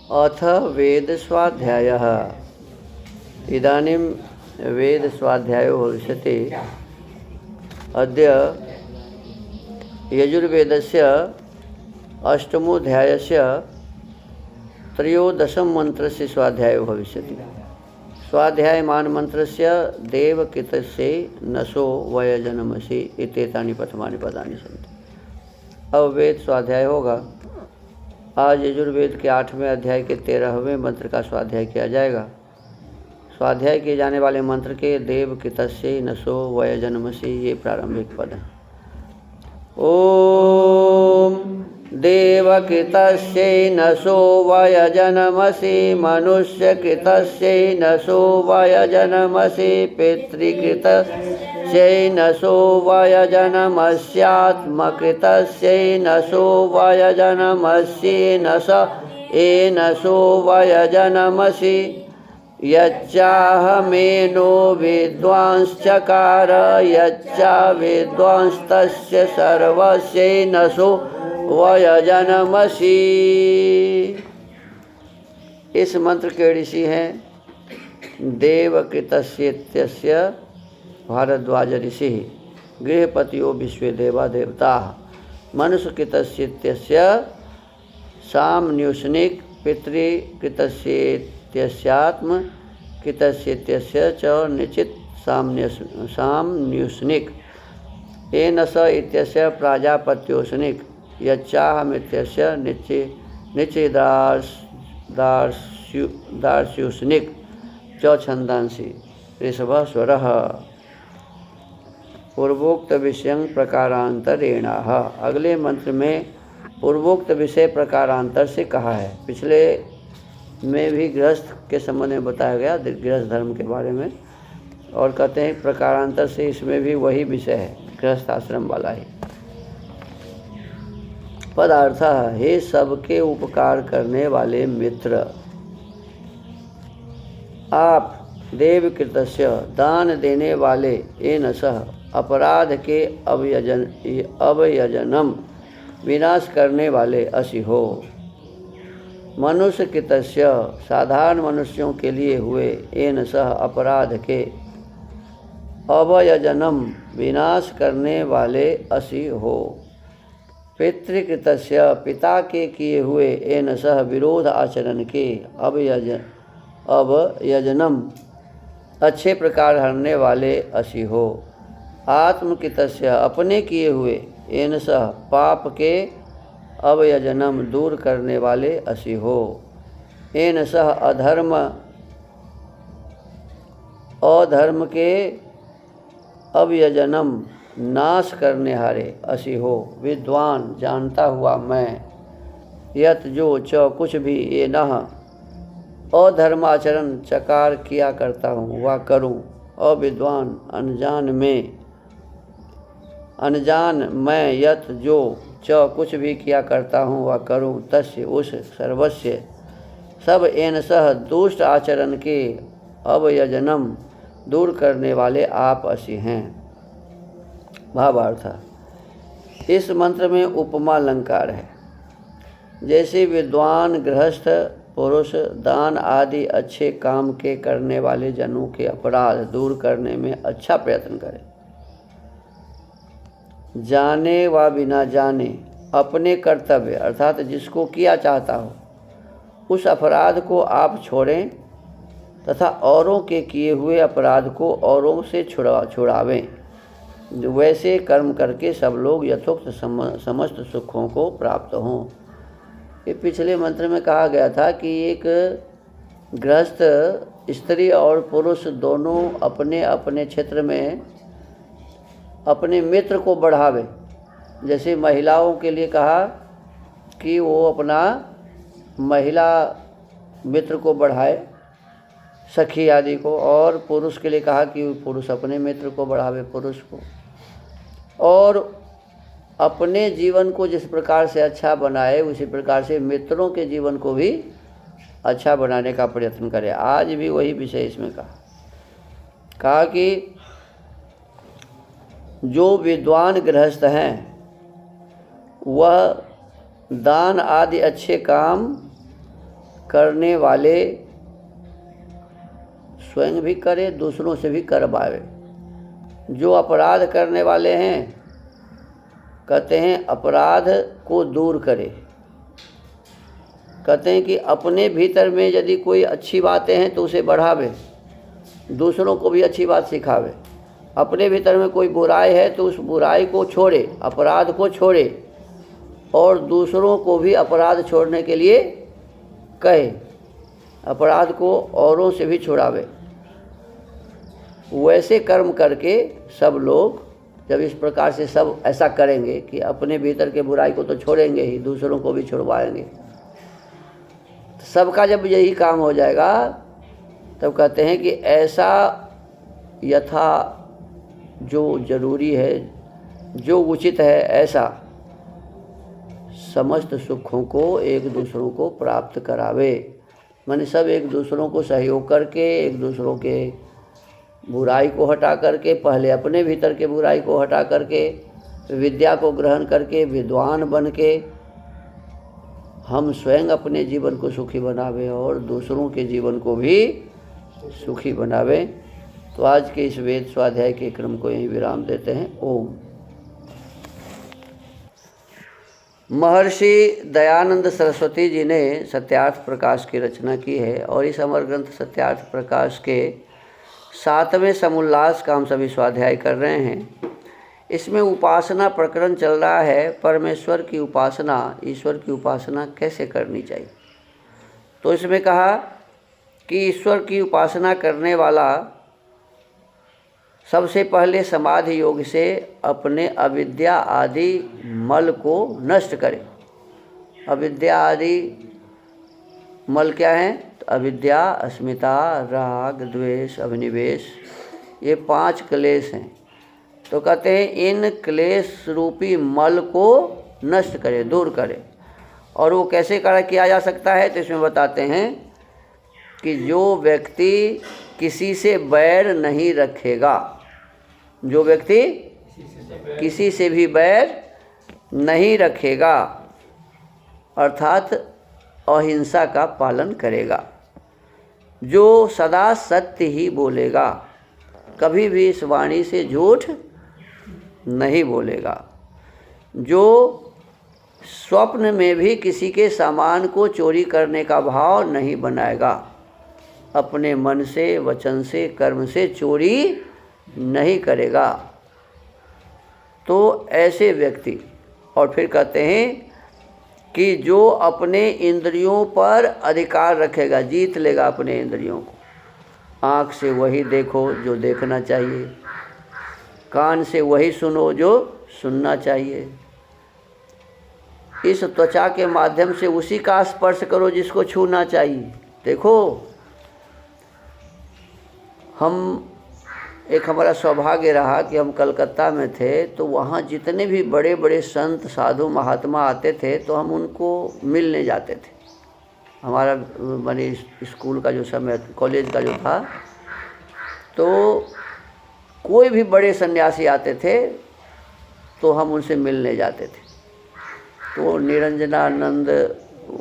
अथ वेदस्वाध्यायः। इदानीं वेदस्वाध्यायो भविष्यति। अद्य यजुर्वेदस्य अष्टमोऽध्यायस्य त्रयोदशं मन्त्रस्य स्वाध्यायो भविष्यति। स्वाध्यायमान मन्त्रस्य देवकितस्य नशो वयजनमसि इत्येतानि प्रथमानि पदानि सन्ति। अब वेद स्वाध्याय होगा। आज यजुर्वेद के 8वें अध्याय के 13वें मंत्र का स्वाध्याय किया जाएगा। स्वाध्याय किए जाने वाले मंत्र के देवकितस्य नशो वयजनमसि ये प्रारंभिक पद हैं। ओम देवकितस्य नशो वयजनमसि मनुष्यकृतस्य नशो वयजनमसि पितृकृतस्य नशो वयजनमस्यात्मकृतस्य नशो वयजनमसि नश एनशो वयजनमसि यच्चाहमेनो विद्वांश्चकार यच्चा विद्वांस्तस्य सर्वस्य नशो वयजनमसि। इस मंत्र के ऋषि हैं देवकृतस्य भारद्वाज ऋषि, गृहपतियो विश्वे देवा देवता। मनुष्यकृतस्य सामन्युष्णिक, पितृकृतस्यात्म कृतस्य च निश्चित सामन्युष्णिक। एनस इत्यस्य प्राजापत्योष्णिक। यच्चाहमित्यस्य निश्चिदार्स्युष्णिक च छंदांसि ऋषभः स्वरः। पूर्वोक्त विषयं प्रकारांतरेणाः। अगले मंत्र में पूर्वोक्त विषय प्रकारांतर से कहा है। पिछले में भी गृहस्थ के संबंध में बताया गया, गृहस्थ धर्म के बारे में, और कहते हैं प्रकारांतर से इसमें भी वही विषय है, गृहस्थ आश्रम वाला ही। पदार्थ हे सबके उपकार करने वाले मित्र, आप देवकृतस्य दान देने वाले एनसः अपराध के अवयजनम विनाश करने वाले असि हो। मनुष्य कृतस्य साधारण मनुष्यों के लिए हुए एनसः अपराध के अवयजनम विनाश करने वाले असि हो। पितृकृतस्य पिता के किए हुए एनसः विरोध आचरण के अवयजनम अच्छे प्रकार हरने वाले असि हो। आत्मकृतस्य अपने किए हुए एनसः पाप के अवयजनम दूर करने वाले असि हो। एनसः अधर्म के अवयजनम नाश करने हारे असि हो। विद्वान जानता हुआ मैं, यत जो च कुछ भी ये नह अधर्माचरण चकार किया करता हूँ वह करूँ। अविद्वान अनजान मैं यत जो च कुछ भी किया करता हूँ वह करूँ। तस्य उस सर्वस्य सब एनसः दुष्ट आचरण के अवयजनम दूर करने वाले आप असि हैं। भावार्थ, इस मंत्र में उपमा अलंकार है। जैसे विद्वान गृहस्थ पुरुष दान आदि अच्छे काम के करने वाले जनों के अपराध दूर करने में अच्छा प्रयत्न करें, जाने व बिना जाने अपने कर्तव्य अर्थात जिसको किया चाहता हो उस अपराध को आप छोड़ें तथा औरों के किए हुए अपराध को औरों से छुड़ावें। वैसे कर्म करके सब लोग यथोक्त समस्त सुखों को प्राप्त हों। ये पिछले मंत्र में कहा गया था कि एक गृहस्थ स्त्री और पुरुष दोनों अपने अपने क्षेत्र में अपने मित्र को बढ़ावे। जैसे महिलाओं के लिए कहा कि वो अपना महिला मित्र को बढ़ाए, सखी आदि को, और पुरुष के लिए कहा कि पुरुष अपने मित्र को बढ़ावे, पुरुष को। और अपने जीवन को जिस प्रकार से अच्छा बनाए उसी प्रकार से मित्रों के जीवन को भी अच्छा बनाने का प्रयत्न करे। आज भी वही विषय इसमें कहा कि जो विद्वान गृहस्थ हैं वह दान आदि अच्छे काम करने वाले स्वयं भी करे, दूसरों से भी करवावे। जो अपराध करने वाले हैं, कहते हैं अपराध को दूर करे। कहते हैं कि अपने भीतर में यदि कोई अच्छी बातें हैं तो उसे बढ़ावे, दूसरों को भी अच्छी बात सिखावे। अपने भीतर में कोई बुराई है तो उस बुराई को छोड़े, अपराध को छोड़े, और दूसरों को भी अपराध छोड़ने के लिए कहे, अपराध को औरों से भी छुड़ावे। वैसे कर्म करके सब लोग जब इस प्रकार से सब ऐसा करेंगे कि अपने भीतर के बुराई को तो छोड़ेंगे ही, दूसरों को भी छुड़वाएंगे, सबका जब यही काम हो जाएगा, तब कहते हैं कि ऐसा यथा जो जरूरी है, जो उचित है, ऐसा समस्त सुखों को एक दूसरों को प्राप्त करावे। माने सब एक दूसरों को सहयोग करके, एक दूसरों के बुराई को हटा करके, पहले अपने भीतर के बुराई को हटा करके, विद्या को ग्रहण करके, विद्वान बन के हम स्वयं अपने जीवन को सुखी बनावे और दूसरों के जीवन को भी सुखी बनावे। तो आज के इस वेद स्वाध्याय के क्रम को यहीं विराम देते हैं। ओम। महर्षि दयानंद सरस्वती जी ने सत्यार्थ प्रकाश की रचना की है और इस अमर ग्रंथ सत्यार्थ प्रकाश के 7वें समुल्लास का हम सभी स्वाध्याय कर रहे हैं। इसमें उपासना प्रकरण चल रहा है, परमेश्वर की उपासना, ईश्वर की उपासना कैसे करनी चाहिए। तो इसमें कहा कि ईश्वर की उपासना करने वाला सबसे पहले समाधि योग से अपने अविद्या आदि मल को नष्ट करे। अविद्या आदि मल क्या है? तो अविद्या, अस्मिता, राग, द्वेष, अभिनिवेश, ये 5 क्लेश हैं। तो कहते हैं इन क्लेश रूपी मल को नष्ट करे, दूर करे। और वो कैसे किया जा सकता है? तो इसमें बताते हैं कि जो व्यक्ति किसी से बैर नहीं रखेगा, जो व्यक्ति किसी से भी बैर नहीं रखेगा, अर्थात अहिंसा का पालन करेगा, जो सदा सत्य ही बोलेगा, कभी भी इस वाणी से झूठ नहीं बोलेगा, जो स्वप्न में भी किसी के सामान को चोरी करने का भाव नहीं बनाएगा, अपने मन से, वचन से, कर्म से चोरी नहीं करेगा। तो ऐसे व्यक्ति, और फिर कहते हैं कि जो अपने इंद्रियों पर अधिकार रखेगा, जीत लेगा अपने इंद्रियों को। आँख से वही देखो जो देखना चाहिए, कान से वही सुनो जो सुनना चाहिए, इस त्वचा के माध्यम से उसी का स्पर्श करो जिसको छूना चाहिए। देखो, एक हमारा सौभाग्य रहा कि हम कलकत्ता में थे, तो वहाँ जितने भी बड़े बड़े संत, साधु, महात्मा आते थे तो हम उनको मिलने जाते थे। हमारा माने स्कूल का जो समय, कॉलेज का जो था, तो कोई भी बड़े सन्यासी आते थे तो हम उनसे मिलने जाते थे। तो निरंजनानंद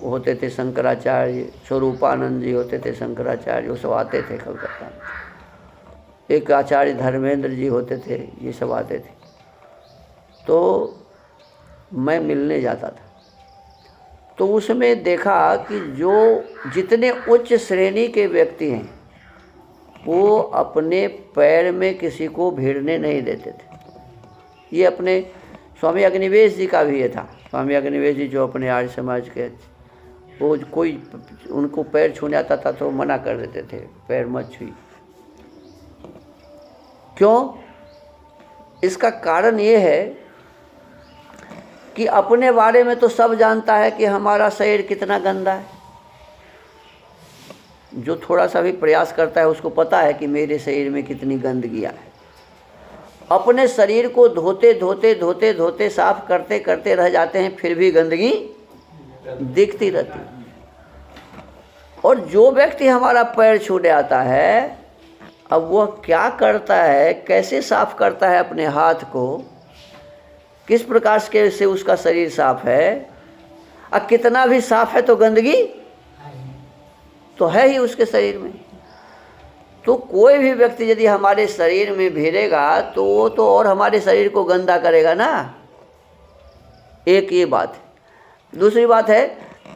होते थे शंकराचार्य, स्वरूपानंद जी होते थे शंकराचार्य, वो सब आते थे कलकत्ता में। एक आचार्य धर्मेंद्र जी होते थे, ये सब आते थे। तो मैं मिलने जाता था, तो उसमें देखा कि जो जितने उच्च श्रेणी के व्यक्ति हैं वो अपने पैर में किसी को भिड़ने नहीं देते थे। ये अपने स्वामी अग्निवेश जी का भी ये था। स्वामी अग्निवेश जी जो अपने आर्य समाज के, वो कोई उनको पैर छूने आता था तो मना कर देते थे, पैर मत छुई। क्यों? इसका कारण ये है कि अपने बारे में तो सब जानता है कि हमारा शरीर कितना गंदा है। जो थोड़ा सा भी प्रयास करता है उसको पता है कि मेरे शरीर में कितनी गंदगियाँ है। अपने शरीर को धोते धोते धोते धोते साफ करते करते रह जाते हैं, फिर भी गंदगी दिखती रहती। और जो व्यक्ति हमारा पैर छूने आता है, अब वह क्या करता है, कैसे साफ करता है अपने हाथ को, किस प्रकार से उसका शरीर साफ है, और कितना भी साफ है तो गंदगी तो है ही उसके शरीर में। तो कोई भी व्यक्ति यदि हमारे शरीर में भिड़ेगा तो वो तो और हमारे शरीर को गंदा करेगा ना। एक ये बात है। दूसरी बात है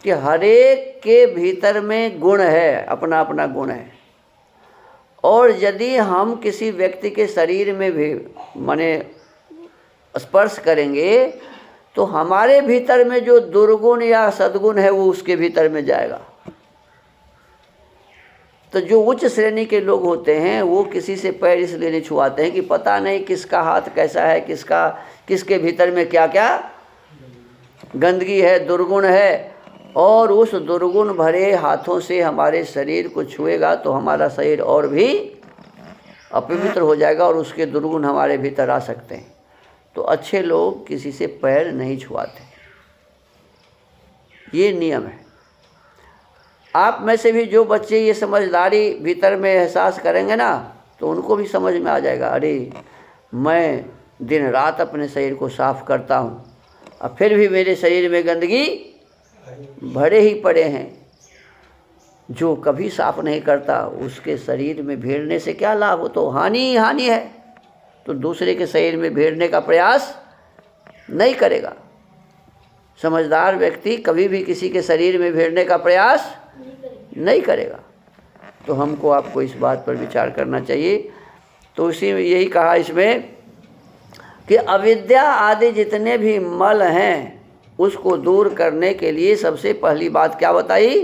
कि हरेक के भीतर में गुण है, अपना अपना गुण है। और यदि हम किसी व्यक्ति के शरीर में भी माने स्पर्श करेंगे तो हमारे भीतर में जो दुर्गुण या सद्गुण है वो उसके भीतर में जाएगा। तो जो उच्च श्रेणी के लोग होते हैं वो किसी से पैर इसलिए नहीं छुआते हैं कि पता नहीं किसका हाथ कैसा है, किसके भीतर में क्या क्या गंदगी है, दुर्गुण है। और उस दुर्गुण भरे हाथों से हमारे शरीर को छुएगा तो हमारा शरीर और भी अपवित्र हो जाएगा और उसके दुर्गुण हमारे भीतर आ सकते हैं। तो अच्छे लोग किसी से पैर नहीं छुआते, ये नियम है। आप में से भी जो बच्चे ये समझदारी भीतर में एहसास करेंगे ना तो उनको भी समझ में आ जाएगा, अरे मैं दिन रात अपने शरीर को साफ करता हूँ और फिर भी मेरे शरीर में गंदगी भरे ही पड़े हैं। जो कभी साफ नहीं करता उसके शरीर में भेड़ने से क्या लाभ हो, तो हानि ही हानि है। तो दूसरे के शरीर में भेड़ने का प्रयास नहीं करेगा। समझदार व्यक्ति कभी भी किसी के शरीर में भेड़ने का प्रयास नहीं करेगा। तो हमको आपको इस बात पर विचार करना चाहिए। तो उसी में यही कहा इसमें कि अविद्या आदि जितने भी मल हैं उसको दूर करने के लिए सबसे पहली बात क्या बताई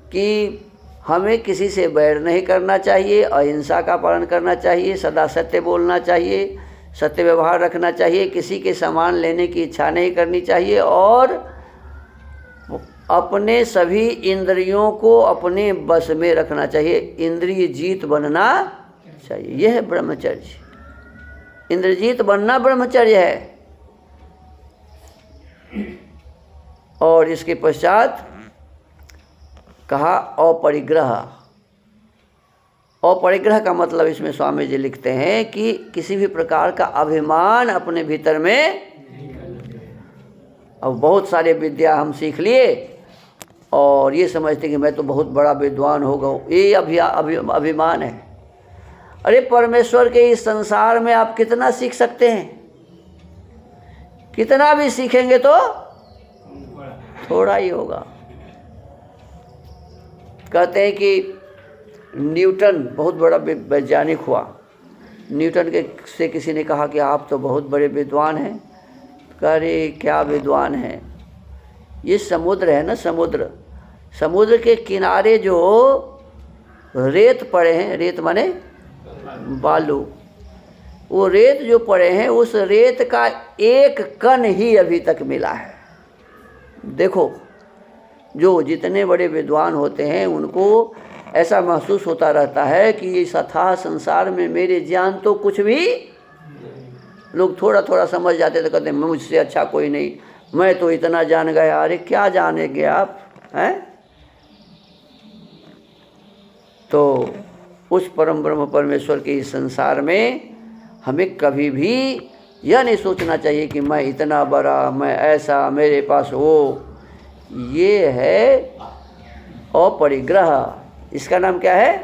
कि हमें किसी से बैर नहीं करना चाहिए, अहिंसा का पालन करना चाहिए, सदा सत्य बोलना चाहिए, सत्य व्यवहार रखना चाहिए, किसी के सामान लेने की इच्छा नहीं करनी चाहिए और अपने सभी इंद्रियों को अपने बस में रखना चाहिए। इंद्रिय जीत बनना चाहिए, यह है ब्रह्मचर्य। इंद्रजीत बनना ब्रह्मचर्य है। और इसके पश्चात कहा अपरिग्रह। अपरिग्रह का मतलब इसमें स्वामी जी लिखते हैं कि किसी भी प्रकार का अभिमान अपने भीतर में। अब बहुत सारे विद्या हम सीख लिए और ये समझते कि मैं तो बहुत बड़ा विद्वान हो गया, ये अभिमान है। अरे परमेश्वर के इस संसार में आप कितना सीख सकते हैं? कितना भी सीखेंगे तो थोड़ा ही होगा। कहते हैं कि न्यूटन बहुत बड़ा वैज्ञानिक हुआ। न्यूटन के से किसी ने कहा कि आप तो बहुत बड़े विद्वान हैं। कह रहे क्या विद्वान हैं, ये समुद्र है ना, समुद्र के किनारे जो रेत पड़े हैं, रेत माने बालू, वो रेत जो पड़े हैं उस रेत का एक कण ही अभी तक मिला है। देखो, जो जितने बड़े विद्वान होते हैं उनको ऐसा महसूस होता रहता है कि ये अथाह संसार में मेरे ज्ञान तो कुछ भी। लोग थोड़ा थोड़ा समझ जाते तो कहते हैं मुझसे अच्छा कोई नहीं, मैं तो इतना जान गया। अरे क्या जानेंगे आप हैं? तो उस परम ब्रह्म परमेश्वर के इस संसार में हमें कभी भी यह नहीं सोचना चाहिए कि मैं इतना बड़ा, मैं ऐसा, मेरे पास वो। ये है अपरिग्रह। इसका नाम क्या है?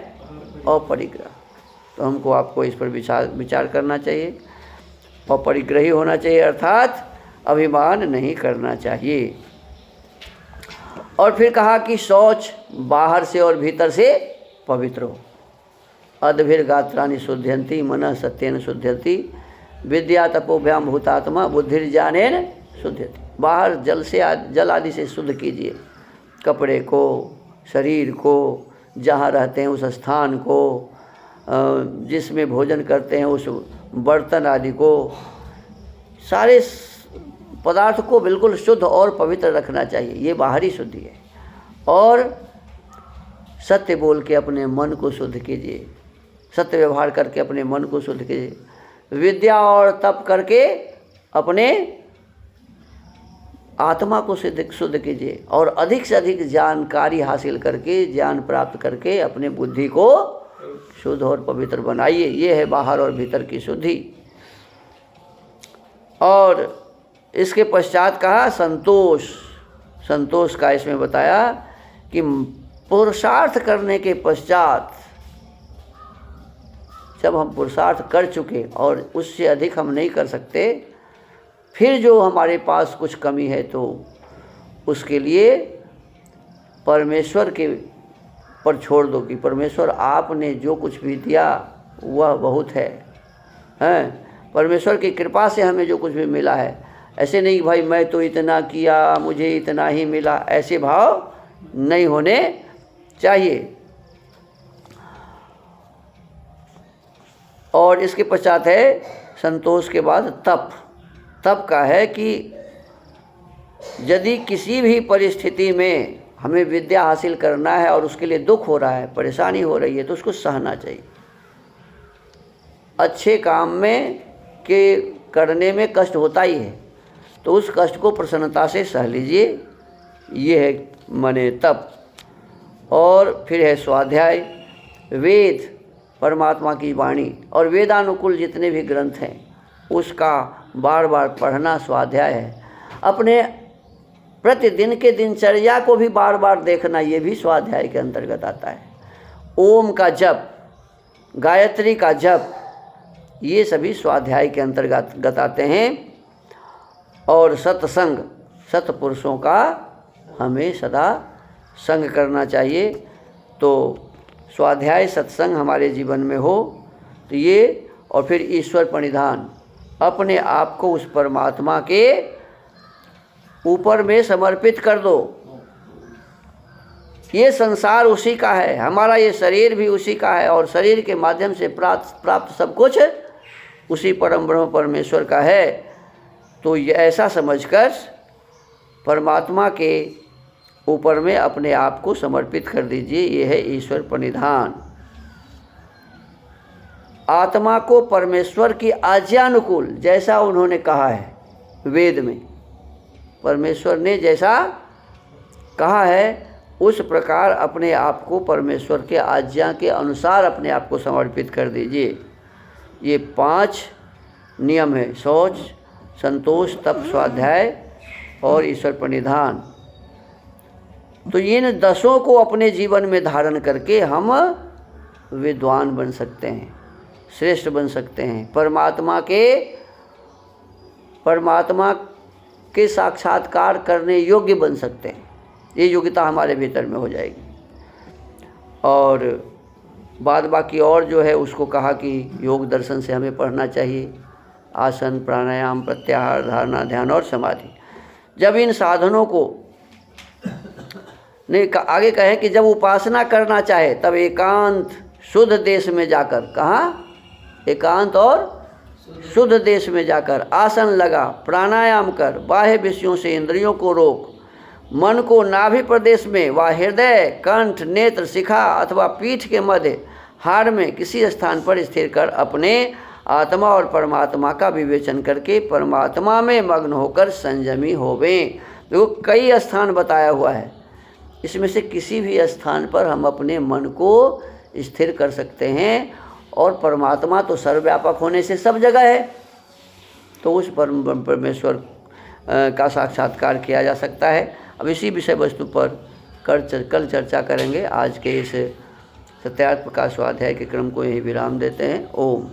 अपरिग्रह। तो हमको आपको इस पर विचार करना चाहिए। अपरिग्रही होना चाहिए, अर्थात अभिमान नहीं करना चाहिए। और फिर कहा कि शौच बाहर से और भीतर से पवित्र हो। अद्भिर्गात्राणि शुद्ध्यन्ति मनः सत्येन शुद्ध्यन्ति विद्या तपोभ्याम भूतात्मा बुद्धिर्ज्ञानेन शुद्ध्यति। बाहर जल आदि से शुद्ध कीजिए, कपड़े को, शरीर को, जहाँ रहते हैं उस स्थान को, जिसमें भोजन करते हैं उस बर्तन आदि को, सारे पदार्थ को बिल्कुल शुद्ध और पवित्र रखना चाहिए। ये बाहरी शुद्धि है। और सत्य बोल के अपने मन को शुद्ध कीजिए, सत्य व्यवहार करके अपने मन को शुद्ध कीजिए। विद्या और तप करके अपने आत्मा को शुद्ध कीजिए और अधिक से अधिक जानकारी हासिल करके, ज्ञान प्राप्त करके अपने बुद्धि को शुद्ध और पवित्र बनाइए। ये है बाहर और भीतर की शुद्धि। और इसके पश्चात कहा संतोष। संतोष का इसमें बताया कि पुरुषार्थ करने के पश्चात, जब हम पुरुषार्थ कर चुके और उससे अधिक हम नहीं कर सकते, फिर जो हमारे पास कुछ कमी है तो उसके लिए परमेश्वर के पर छोड़ दो कि परमेश्वर आपने जो कुछ भी दिया वह बहुत है, हैं। परमेश्वर की कृपा से हमें जो कुछ भी मिला है, ऐसे नहीं भाई मैं तो इतना किया मुझे इतना ही मिला, ऐसे भाव नहीं होने चाहिए। और इसके पश्चात है संतोष के बाद तप। तप का है कि यदि किसी भी परिस्थिति में हमें विद्या हासिल करना है और उसके लिए दुख हो रहा है, परेशानी हो रही है, तो उसको सहना चाहिए। अच्छे काम में के करने में कष्ट होता ही है, तो उस कष्ट को प्रसन्नता से सह लीजिए, ये है माने तप। और फिर है स्वाध्याय। वेद, परमात्मा की वाणी और वेदानुकूल जितने भी ग्रंथ हैं उसका बार बार पढ़ना स्वाध्याय है। अपने प्रतिदिन के दिनचर्या को भी बार बार देखना, ये भी स्वाध्याय के अंतर्गत आता है। ओम का जप, गायत्री का जप, ये सभी स्वाध्याय के अंतर्गत आते हैं। और सत्संग, सत्पुरुषों का हमें सदा संग करना चाहिए। तो स्वाध्याय सत्संग हमारे जीवन में हो तो ये, और फिर ईश्वर प्रणिधान, अपने आप को उस परमात्मा के ऊपर में समर्पित कर दो। ये संसार उसी का है, हमारा ये शरीर भी उसी का है, और शरीर के माध्यम से प्राप्त सब कुछ उसी परम ब्रह्म परमेश्वर का है। तो ये ऐसा समझकर परमात्मा के ऊपर में अपने आप को समर्पित कर दीजिए। ये है ईश्वर प्रणिधान। आत्मा को परमेश्वर की आज्ञानुकूल, जैसा उन्होंने कहा है वेद में, परमेश्वर ने जैसा कहा है उस प्रकार अपने आप को परमेश्वर के आज्ञा के अनुसार अपने आप को समर्पित कर दीजिए। ये 5 नियम है, शौच, संतोष, तप, स्वाध्याय और ईश्वर प्रणिधान। तो इन 10 को अपने जीवन में धारण करके हम विद्वान बन सकते हैं, श्रेष्ठ बन सकते हैं, परमात्मा के साक्षात्कार करने योग्य बन सकते हैं। ये योग्यता हमारे भीतर में हो जाएगी। और बाद बाकी और जो है उसको कहा कि योग दर्शन से हमें पढ़ना चाहिए, आसन, प्राणायाम, प्रत्याहार, धारणा, ध्यान और समाधि। जब इन साधनों को नहीं आगे कहें कि जब उपासना करना चाहे तब एकांत शुद्ध देश में जाकर, कहाँ? एकांत और शुद्ध देश में जाकर आसन लगा, प्राणायाम कर, बाह्य विषयों से इंद्रियों को रोक, मन को नाभि प्रदेश में व हृदय, कंठ, नेत्र, शिखा अथवा पीठ के मध्य हाड़ में किसी स्थान पर स्थिर कर अपने आत्मा और परमात्मा का विवेचन करके परमात्मा में मग्न होकर संयमी होवें। देखो कई स्थान बताया हुआ है, इसमें से किसी भी स्थान पर हम अपने मन को स्थिर कर सकते हैं। और परमात्मा तो सर्वव्यापक होने से सब जगह है, तो उस परमेश्वर का साक्षात्कार किया जा सकता है। अब इसी विषय वस्तु पर कल चर्चा करेंगे। आज के इस सत्यार्थ प्रकाश स्वाध्याय के क्रम को यही विराम देते हैं। ओम।